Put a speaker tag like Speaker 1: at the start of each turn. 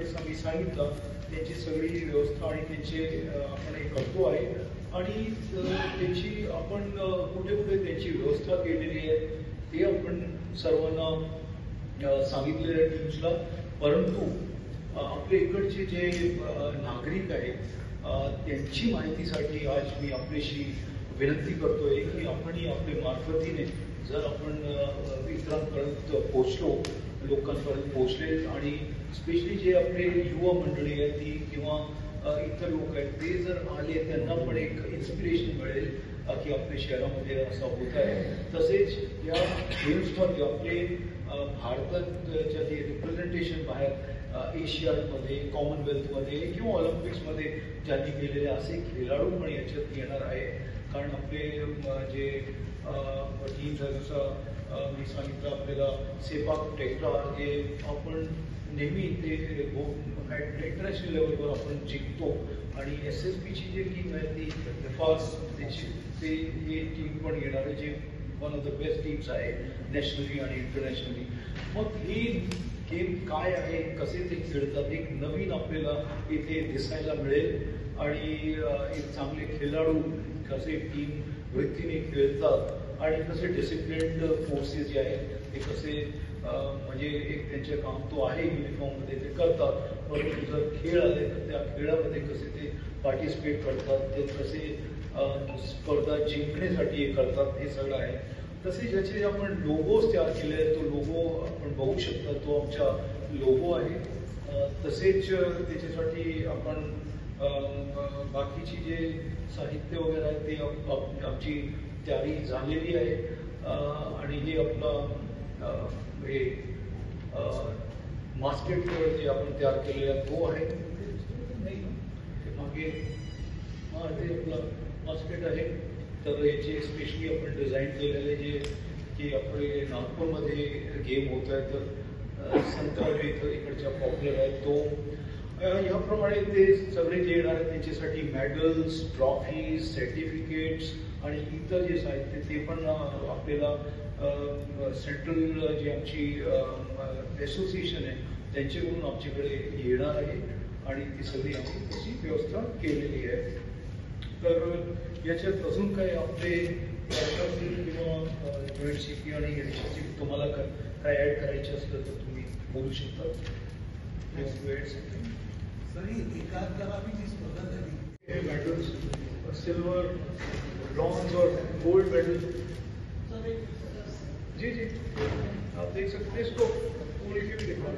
Speaker 1: जसं मी सांगितलं त्यांची सगळी व्यवस्था आणि त्यांचे आपण हे करतो आहे आणि त्याची आपण कुठे कुठे त्यांची व्यवस्था केलेली आहे ते आपण सर्वांना सांगितलेलं आहे टीम्सला. परंतु आपले इकडचे जे नागरिक आहेत त्यांची माहितीसाठी आज मी आपल्याशी विनंती करतोय की आपणही आपल्या मार्फतीने जर आपण इतरांपर्यंत पोहोचलो, लोकांपर्यंत पोहोचले आणि स्पेशली जे आपले युवा मंडळी आहेत ती किंवा इतर लोक आहेत ते जर आले त्यांना पण एक इन्स्पिरेशन मिळेल की आपल्या शहरामध्ये असं होत आहे. तसेच या गेम्समध्ये आपले भारताच्या जे रिप्रेझेंटेशन बाहेर एशियामध्ये, कॉमनवेल्थमध्ये किंवा ऑलिम्पिक्समध्ये ज्यांनी केलेले असे खेळाडू पण याच्यात येणार आहे. कारण आपले जे टीम्स आहे जसं मी सांगितलं आपल्याला सेपाक टेक्रा जे आपण नेहमी ते इंटरनॅशनल लेवलवर आपण जिंकतो आणि SSPची जी टीम आहे ती फास्ट त्याची हे टीम पण येणार आहे जे one of the best teams आहे नॅशनली आणि इंटरनॅशनली. मग ही गेम काय आहे, कसे ते खेळतात, एक नवीन आपल्याला इथे दिसायला मिळेल आणि एक चांगले खेळाडू कसे टीम वृत्तीने खेळतात आणि कसे डिसिप्लिन्ड फोर्सेस जे आहेत ते कसे म्हणजे एक त्यांचे काम तो आहे युनिफॉर्ममध्ये ते करतात. परंतु जर खेळ आले तर त्या खेळामध्ये कसे ते पार्टिसिपेट करतात, ते कसे स्पर्धा जिंकण्यासाठी हे करतात हे सगळं आहे. तसे ज्याचे आपण लोगोज तयार केले आहेत तो लोगो आपण बघू शकता, तो आमचा लोगो आहे. तसेच त्याच्यासाठी आपण बाकीची जे साहित्य वगैरे आहे ते आमची तयारी झालेली आहे आणि हे आपलं हे मास्केट जे आपण तयार केलेलं आहे तो आहे नाही ते मागे ते आपलं मास्केट आहे. तर याचे स्पेशली आपण डिझाईन केलेले जे की आपले नागपूरमध्ये गेम होत आहे तर संत्राजी इथं इकडच्या पॉप्युलर आहे तो ह्याप्रमाणे ते सगळे जे येणार आहेत त्यांच्यासाठी मेडल्स, ट्रॉफीज, सर्टिफिकेट्स आणि इतर जे साहित्य ते पण आपल्याला सेंट्रल जी आमची असोसिएशन आहे त्यांच्याकडून आमच्याकडे येणार आहे आणि ती सगळी आम्ही त्याची व्यवस्था केलेली आहे. तर याच्यात अजून काही आपले किंवा जॉईंट CP आणि याच्याची तुम्हाला काय ॲड करायचे असलं तर तुम्ही बोलू शकता. मेडल्स सिल्वर, ब्रॉन्ज और गोल्ड मेडल जी जी आप देख सकते हैं इसको पूरी भी देखा